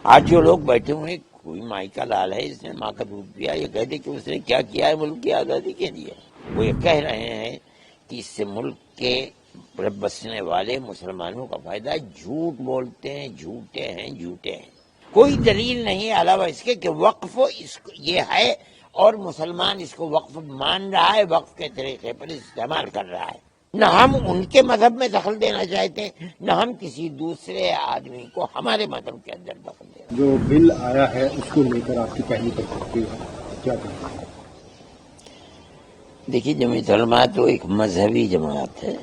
آج جو لوگ بیٹھے ہوئے کوئی مائی کا لال ہے، اس نے ماں کا دودھ پیا، یہ کہتے کہ اس نے کیا کیا ہے ملک کی آزادی کے لیے. وہ یہ کہہ رہے ہیں کہ اس سے ملک کے بسنے والے مسلمانوں کا فائدہ ہے. جھوٹ بولتے ہیں، جھوٹے ہیں، جھوٹے ہیں. کوئی دلیل نہیں علاوہ اس کے کہ وقف یہ ہے اور مسلمان اس کو وقف مان رہا ہے، وقف کے طریقے پر استعمال کر رہا ہے. نہ ہم ان کے مذہب میں دخل دینا چاہتے ہیں، نہ ہم کسی دوسرے آدمی کو ہمارے مذہب کے اندر دخل دینا. جو بل آیا ہے اس کو لے کر آپ کی پہلی پرسپیکٹو ہے، کیا کہتے ہیں؟ دیکھیے، جمعیت علماء تو ایک مذہبی جماعت ہے.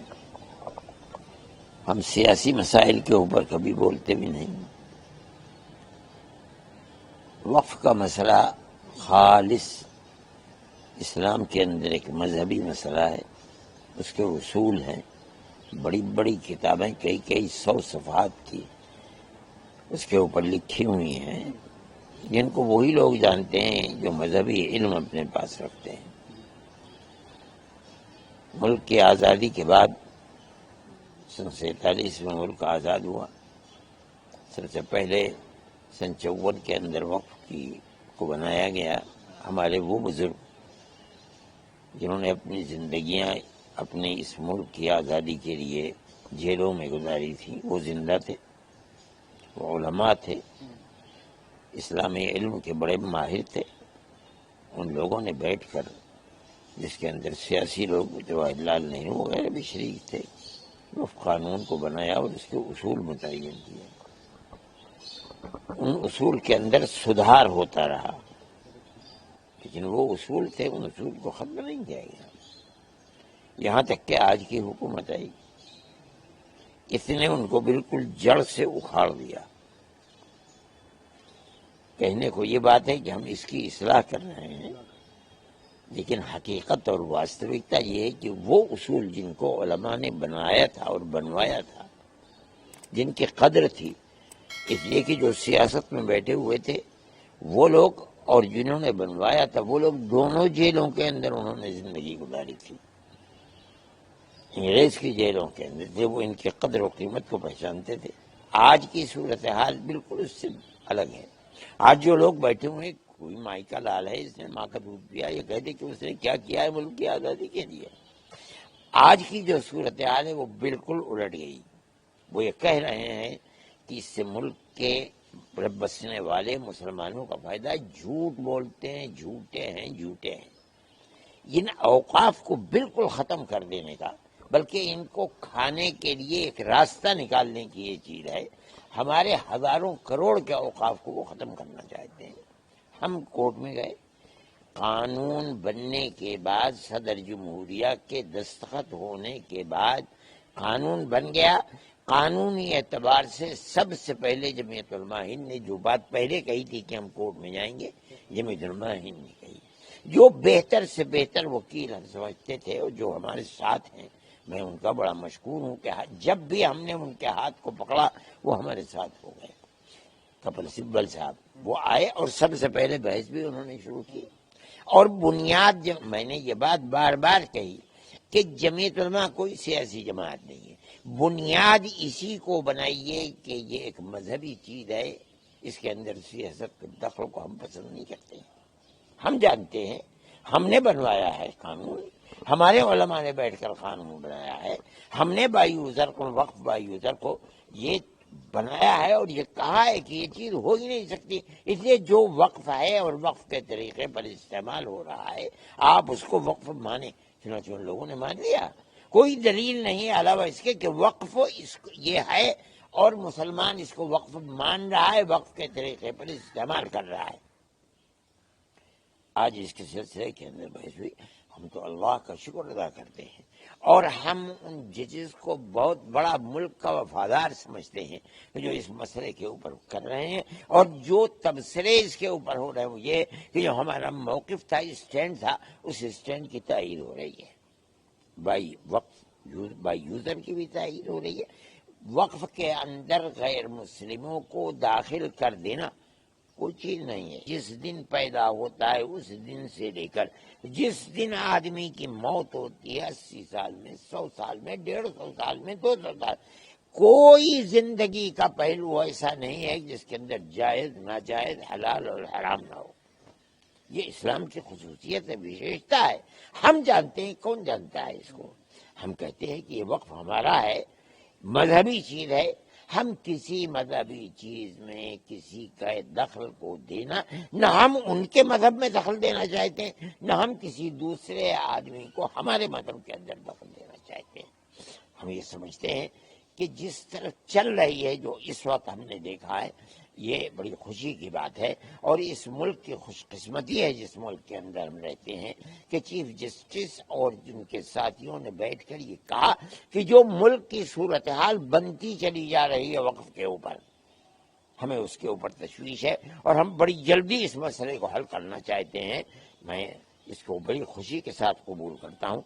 ہم سیاسی مسائل کے اوپر کبھی بولتے بھی نہیں. وقف کا مسئلہ خالص اسلام کے اندر ایک مذہبی مسئلہ ہے. اس کے اصول ہیں، بڑی بڑی کتابیں کئی 100 صفحات کی اس کے اوپر لکھی ہوئی ہیں، جن کو وہی لوگ جانتے ہیں جو مذہبی علم اپنے پاس رکھتے ہیں. ملک کی آزادی کے بعد سن 47 میں ملک آزاد ہوا. سب سے پہلے سن 54 کے اندر وقف کو بنایا گیا. ہمارے وہ بزرگ جنہوں نے اپنی زندگیاں اپنے اس ملک کی آزادی کے لیے جیلوں میں گزاری تھی، وہ زندہ تھے، وہ علماء تھے، اسلامی علم کے بڑے ماہر تھے. ان لوگوں نے بیٹھ کر، جس کے اندر سیاسی لوگ جواہر لال نہرو وغیرہ بھی شریک تھے، وقف قانون کو بنایا اور اس کے اصول متعین کیے. ان اصول کے اندر سدھار ہوتا رہا، لیکن وہ اصول تھے، ان اصول کو ختم نہیں کیا گیا. یہاں تک کہ آج کی حکومت آئی، اس نے ان کو بالکل جڑ سے اکھاڑ دیا. کہنے کو یہ بات ہے کہ ہم اس کی اصلاح کر رہے ہیں، لیکن حقیقت اور واستوکتا یہ ہے کہ وہ اصول جن کو علماء نے بنایا تھا اور بنوایا تھا، جن کی قدر تھی، اس لیے کہ جو سیاست میں بیٹھے ہوئے تھے وہ لوگ اور جنہوں نے بنوایا تھا وہ لوگ دونوں جیلوں کے اندر انہوں نے زندگی گزاری تھی. انگریز کی جیلوں کے اندر تھے، وہ ان کی قدر و قیمت کو پہچانتے تھے. آج کی صورتحال بالکل اس سے الگ ہے. آج جو لوگ بیٹھے ہوئے کوئی مائی کا لال ہے، اس نے ماں کا دودھ پیا، یہ کہتے کہ اس نے کیا کیا ہے ملک کی آزادی کے لیے. آج کی جو صورتحال ہے وہ بالکل الٹ گئی. وہ یہ کہہ رہے ہیں کہ اس سے ملک کے بسنے والے مسلمانوں کا فائدہ ہے. جھوٹ بولتے ہیں، جھوٹے ہیں، جھوٹے ہیں. ان اوقاف کو بالکل ختم کر دینے کا، بلکہ ان کو کھانے کے لیے ایک راستہ نکالنے کی یہ چیز ہے. ہمارے ہزاروں کروڑ کے اوقاف کو وہ ختم کرنا چاہتے ہیں. ہم کورٹ میں گئے، قانون بننے کے بعد، صدر جمہوریہ کے دستخط ہونے کے بعد قانون بن گیا. قانونی اعتبار سے سب سے پہلے جمعیت علماء ہند نے جو بات پہلے کہی تھی کہ ہم کورٹ میں جائیں گے، جمعیت علماء ہند نے کہی. جو بہتر سے بہتر وکیل ہم سمجھتے تھے اور جو ہمارے ساتھ ہیں، میں ان کا بڑا مشکور ہوں کہ جب بھی ہم نے ان کے ہاتھ کو پکڑا وہ ہمارے ساتھ ہو گئے. کپل سبل صاحب وہ آئے اور سب سے پہلے بحث بھی انہوں نے شروع کی. اور بنیاد میں نے یہ بات بار بار کہی کہ جمعیت علماء کوئی سیاسی جماعت نہیں ہے. بنیاد اسی کو بنائیے کہ یہ ایک مذہبی چیز ہے، اس کے اندر سیاست کے دخل کو ہم پسند نہیں کرتے. ہم جانتے ہیں، ہم نے بنوایا ہے قانون، ہمارے علماء نے بیٹھ کر قانون بنایا ہے. ہم نے بایوزر کو، وقف بایوزر کو یہ بنایا ہے اور یہ کہا ہے کہ یہ چیز ہو ہی نہیں سکتی. اس لیے جو وقف ہے اور وقف کے طریقے پر استعمال ہو رہا ہے آپ اس کو وقف مانیں. چنانچہ ان لوگوں نے مان لیا. کوئی دلیل نہیں علاوہ اس کے کہ وقف یہ ہے اور مسلمان اس کو وقف مان رہا ہے، وقف کے طریقے پر استعمال کر رہا ہے. آج اس کے سلسلے کے اندر بحث ہوئی. ہم تو اللہ کا شکر ادا کرتے ہیں اور ہم ان ججز کو بہت بڑا ملک کا وفادار سمجھتے ہیں جو اس مسئلے کے اوپر کر رہے ہیں. اور جو تبصرے اس کے اوپر ہو رہے ہیں وہ یہ کہ جو ہمارا موقف تھا، اسٹینڈ تھا، اس اسٹینڈ کی تائید ہو رہی ہے. بائی یوزر کی بھی تائید ہو رہی ہے. وقف کے اندر غیر مسلموں کو داخل کر دینا کوئی چیز نہیں ہے. جس دن پیدا ہوتا ہے اس دن سے لے کر جس دن آدمی کی موت ہوتی ہے، 80 سال میں، 100 سال میں، 150 سال میں، 200 سال، کوئی زندگی کا پہلو ایسا نہیں ہے جس کے اندر جائز ناجائز حلال اور حرام نہ ہو. یہ اسلام کی خصوصیت ہے، وشیشتا ہے. ہم جانتے ہیں، کون جانتا ہے اس کو؟ ہم کہتے ہیں کہ یہ وقف ہمارا ہے، مذہبی چیز ہے. ہم کسی مذہبی چیز میں کسی کا دخل کو دینا، نہ ہم ان کے مذہب میں دخل دینا چاہتے ہیں، نہ ہم کسی دوسرے آدمی کو ہمارے مذہب کے اندر دخل دینا چاہتے ہیں. ہم یہ سمجھتے ہیں کہ جس طرح چل رہی ہے، جو اس وقت ہم نے دیکھا ہے، یہ بڑی خوشی کی بات ہے. اور اس ملک کی خوش قسمتی ہے جس ملک کے اندر ہم رہتے ہیں کہ چیف جسٹس اور جن کے ساتھیوں نے بیٹھ کر یہ کہا کہ جو ملک کی صورتحال بنتی چلی جا رہی ہے وقف کے اوپر، ہمیں اس کے اوپر تشویش ہے اور ہم بڑی جلدی اس مسئلے کو حل کرنا چاہتے ہیں. میں اس کو بڑی خوشی کے ساتھ قبول کرتا ہوں.